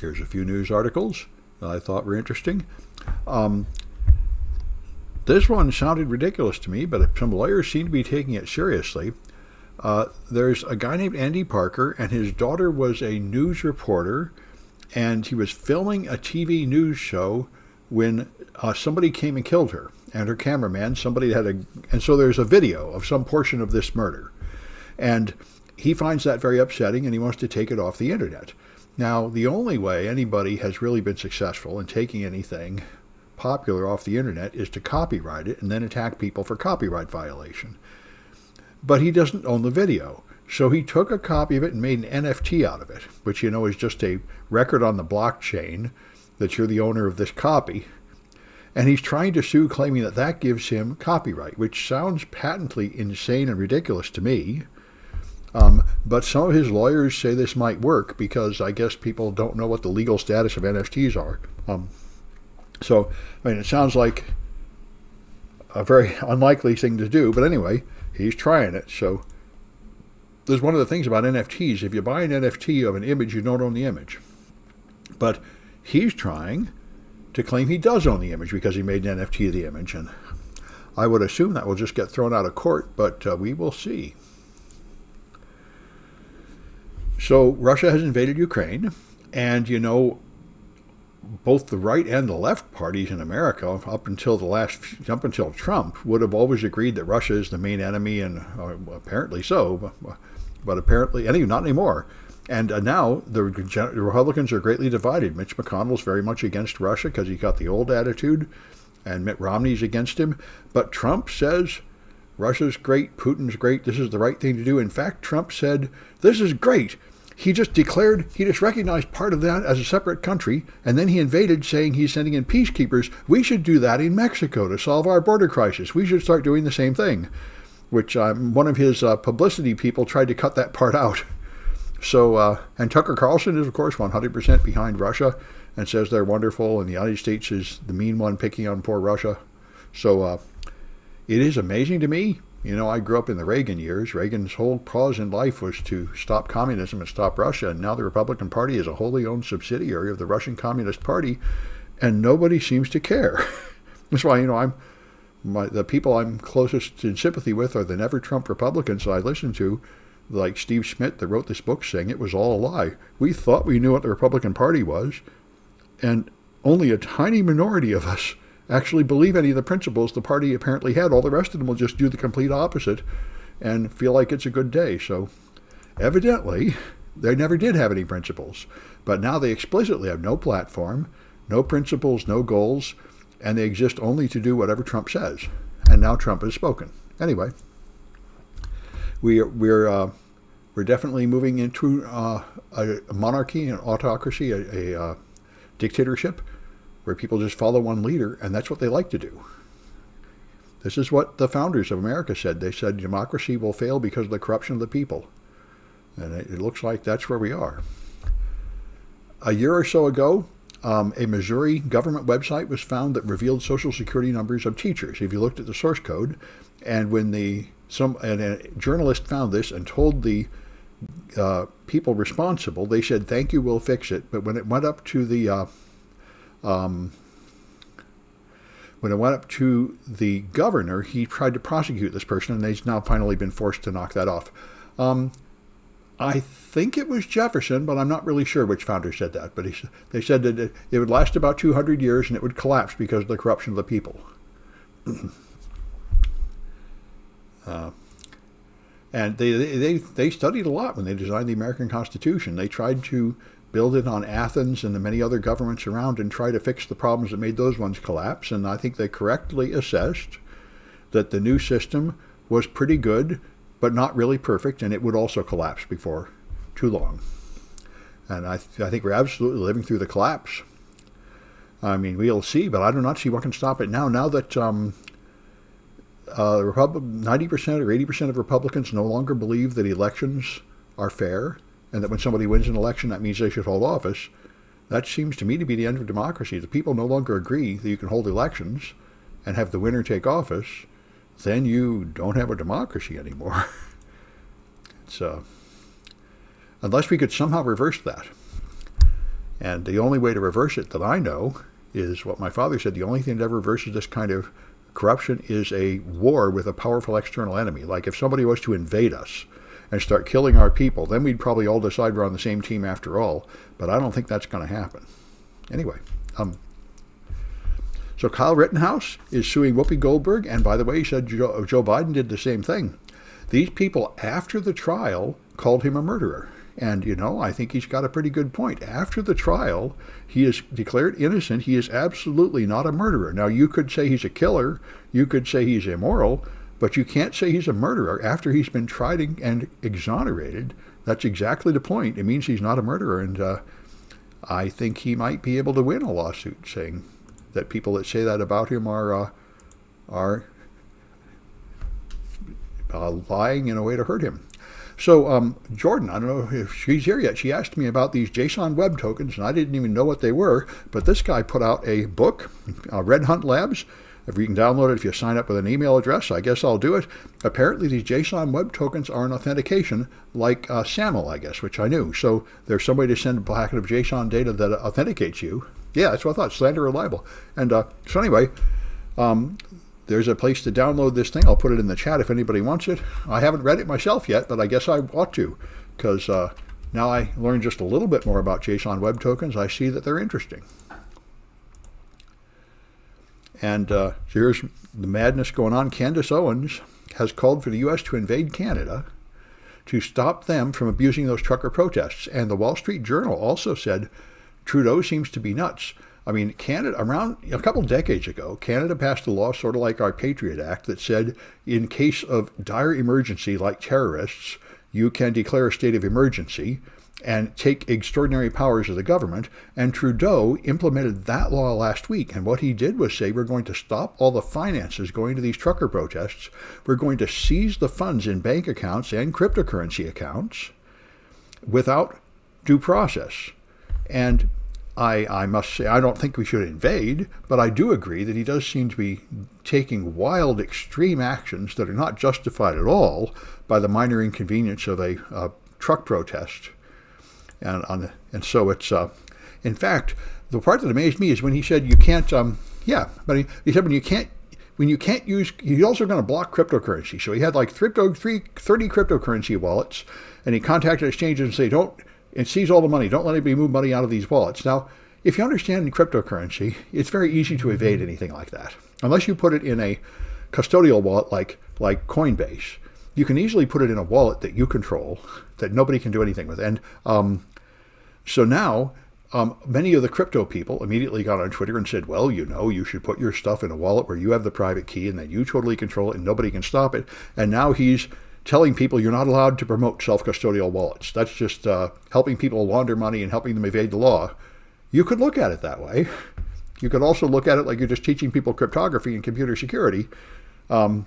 Here's a few news articles that I thought were interesting. This one sounded ridiculous to me, but some lawyers seem to be taking it seriously. There's a guy named Andy Parker, and his daughter was a news reporter, and he was filming a TV news show when somebody came and killed her, and her cameraman, and so there's a video of some portion of this murder. And he finds that very upsetting, and he wants to take it off the internet. Now, the only way anybody has really been successful in taking anything popular off the internet is to copyright it and then attack people for copyright violation. But he doesn't own the video. So he took a copy of it and made an NFT out of it, which, is just a record on the blockchain that you're the owner of this copy. And he's trying to sue, claiming that that gives him copyright, which sounds patently insane and ridiculous to me. But some of his lawyers say this might work because I guess people don't know what the legal status of NFTs are. It sounds like a very unlikely thing to do. But anyway, he's trying it. So there's one of the things about NFTs. If you buy an NFT of an image, you don't own the image. But he's trying to claim he does own the image because he made an NFT of the image. And I would assume that will just get thrown out of court, but we will see. So Russia has invaded Ukraine, and both the right and the left parties in America, up until Trump, would have always agreed that Russia is the main enemy, and apparently so, but apparently not anymore. And now the Republicans are greatly divided. Mitch McConnell's very much against Russia because he got the old attitude, and Mitt Romney's against him. But Trump says Russia's great, Putin's great, this is the right thing to do. In fact, Trump said, this is great. He just recognized part of that as a separate country, and then he invaded, saying he's sending in peacekeepers. We should do that in Mexico to solve our border crisis. We should start doing the same thing, which one of his publicity people tried to cut that part out. So, and Tucker Carlson is, of course, 100% behind Russia and says they're wonderful, and the United States is the mean one picking on poor Russia. So it is amazing to me. I grew up in the Reagan years. Reagan's whole cause in life was to stop communism and stop Russia, and now the Republican Party is a wholly owned subsidiary of the Russian Communist Party, and nobody seems to care. That's why, the people I'm closest in sympathy with are the never-Trump Republicans I listen to, like Steve Schmidt that wrote this book saying it was all a lie. We thought we knew what the Republican Party was, and only a tiny minority of us actually believe any of the principles the party apparently had. All the rest of them will just do the complete opposite and feel like it's a good day. So evidently, they never did have any principles. But now they explicitly have no platform, no principles, no goals, and they exist only to do whatever Trump says. And now Trump has spoken. Anyway, we're definitely moving into a monarchy, an autocracy, a dictatorship, where people just follow one leader, and that's what they like to do. This is what the founders of America said. They said democracy will fail because of the corruption of the people. And it looks like that's where we are. A year or so ago, a Missouri government website was found that revealed Social Security numbers of teachers. If you looked at the source code, and when a journalist found this and told the people responsible, they said, "Thank you, we'll fix it." But when it went up to the governor, he tried to prosecute this person, and he's now finally been forced to knock that off. I think it was Jefferson, but I'm not really sure which founder said that. But they said that it would last about 200 years and it would collapse because of the corruption of the people. And they studied a lot when they designed the American Constitution. They tried to build it on Athens and the many other governments around and try to fix the problems that made those ones collapse. And I think they correctly assessed that the new system was pretty good, but not really perfect, and it would also collapse before too long. And I think we're absolutely living through the collapse. I mean, we'll see, but I do not see what can stop it now. Now that 90% or 80% of Republicans no longer believe that elections are fair, and that when somebody wins an election, that means they should hold office, that seems to me to be the end of democracy. The people no longer agree that you can hold elections and have the winner take office, then you don't have a democracy anymore. It's unless we could somehow reverse that. And the only way to reverse it that I know is what my father said. The only thing that ever reverses this kind of corruption is a war with a powerful external enemy. Like if somebody was to invade us and start killing our people, then we'd probably all decide we're on the same team after all. But I don't think that's going to happen. Anyway, so Kyle Rittenhouse is suing Whoopi Goldberg. And by the way, he said Joe Biden did the same thing. These people, after the trial, called him a murderer. And, I think he's got a pretty good point. After the trial, he is declared innocent. He is absolutely not a murderer. Now, you could say he's a killer. You could say he's immoral. But you can't say he's a murderer after he's been tried and exonerated. That's exactly the point. It means he's not a murderer. And I think he might be able to win a lawsuit saying that people that say that about him are lying in a way to hurt him. So Jordan, I don't know if she's here yet. She asked me about these JSON web tokens, and I didn't even know what they were. But this guy put out a book, Red Hunt Labs. If you can download it if you sign up with an email address, I guess I'll do it. Apparently, these JSON web tokens are an authentication like SAML, I guess, which I knew. So there's some way to send a packet of JSON data that authenticates you. Yeah, that's what I thought, slander or libel. And so anyway, there's a place to download this thing. I'll put it in the chat if anybody wants it. I haven't read it myself yet, but I guess I ought to, because now I learned just a little bit more about JSON web tokens. I see that they're interesting. And here's the madness going on. Candace Owens has called for the U.S. to invade Canada to stop them from abusing those trucker protests. And the Wall Street Journal also said Trudeau seems to be nuts. I mean, Canada, around a couple decades ago, Canada passed a law sort of like our Patriot Act that said in case of dire emergency like terrorists, you can declare a state of emergency and take extraordinary powers of the government. And Trudeau implemented that law last week. And what he did was say, we're going to stop all the finances going to these trucker protests. We're going to seize the funds in bank accounts and cryptocurrency accounts without due process. And I must say, I don't think we should invade, but I do agree that he does seem to be taking wild, extreme actions that are not justified at all by the minor inconvenience of a truck protest. And so it's, in fact, the part that amazed me is when he said you can't, but he said when you can't use, he's also going to block cryptocurrency. So he had like 30 cryptocurrency wallets, and he contacted exchanges and said, and seize all the money. Don't let anybody move money out of these wallets. Now, if you understand cryptocurrency, it's very easy to evade anything like that. Unless you put it in a custodial wallet like Coinbase, you can easily put it in a wallet that you control, that nobody can do anything with. And so now, many of the crypto people immediately got on Twitter and said, well, you should put your stuff in a wallet where you have the private key and that you totally control it and nobody can stop it. And now he's telling people you're not allowed to promote self-custodial wallets. That's just helping people launder money and helping them evade the law. You could look at it that way. You could also look at it like you're just teaching people cryptography and computer security. But,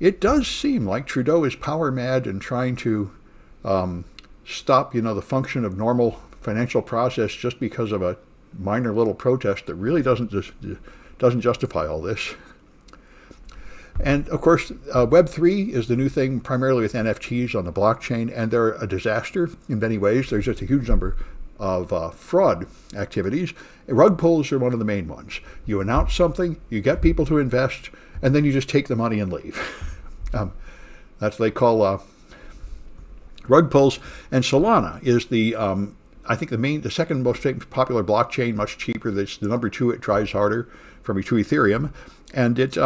it does seem like Trudeau is power mad and trying to stop, the function of normal financial process just because of a minor little protest that really doesn't justify all this. And, of course, Web3 is the new thing, primarily with NFTs on the blockchain, and they're a disaster in many ways. There's just a huge number of fraud activities. Rug pulls are one of the main ones. You announce something, you get people to invest, and then you just take the money and leave. That's what they call rug pulls. And Solana is I think the second most popular blockchain, much cheaper. That's the number 2. It tries harder to Ethereum. And it's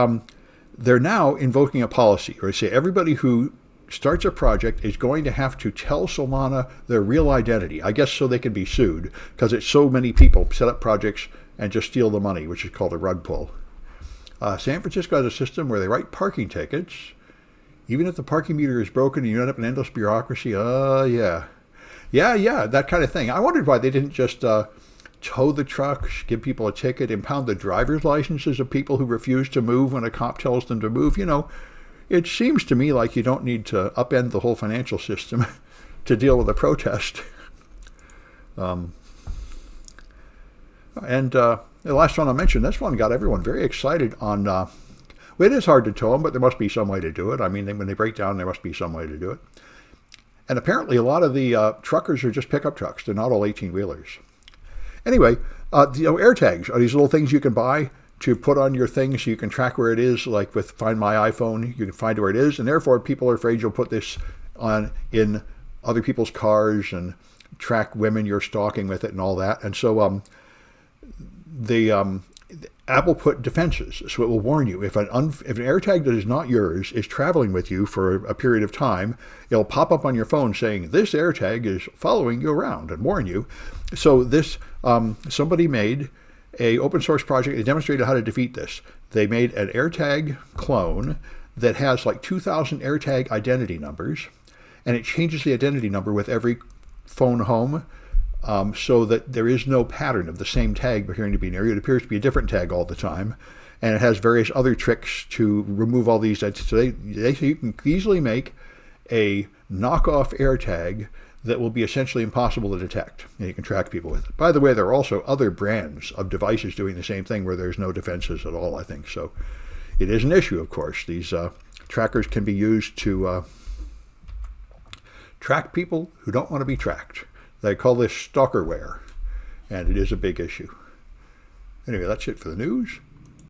they're now invoking a policy where they say everybody who starts a project is going to have to tell Solana their real identity, I guess so they can be sued, because it's so many people set up projects and just steal the money, which is called a rug pull. San Francisco has a system where they write parking tickets. Even if the parking meter is broken and you end up in endless bureaucracy, yeah, that kind of thing. I wondered why they didn't just tow the trucks, give people a ticket, impound the driver's licenses of people who refuse to move when a cop tells them to move. It seems to me like you don't need to upend the whole financial system to deal with a protest. And the last one I mentioned, this one got everyone very excited on, it is hard to tow them, but there must be some way to do it. I mean, when they break down, there must be some way to do it. And apparently a lot of the truckers are just pickup trucks. They're not all 18-wheelers. Anyway, AirTags are these little things you can buy to put on your thing so you can track where it is. Like with Find My iPhone, you can find where it is. And therefore, people are afraid you'll put this on in other people's cars and track women you're stalking with it and all that. And so the Apple put defenses, so it will warn you if an AirTag that is not yours is traveling with you for a period of time. It'll pop up on your phone saying this AirTag is following you around and warn you. So this somebody made a open source project that demonstrated how to defeat this. They made an AirTag clone that has like 2,000 AirTag identity numbers, and it changes the identity number with every phone home. So that there is no pattern of the same tag appearing to be near you. It appears to be a different tag all the time. And it has various other tricks to remove all these. So they say you can easily make a knockoff AirTag that will be essentially impossible to detect. And you can track people with it. By the way, there are also other brands of devices doing the same thing where there's no defenses at all, I think. So it is an issue, of course. These trackers can be used to track people who don't want to be tracked. They call this stalkerware, and it is a big issue. Anyway, that's it for the news.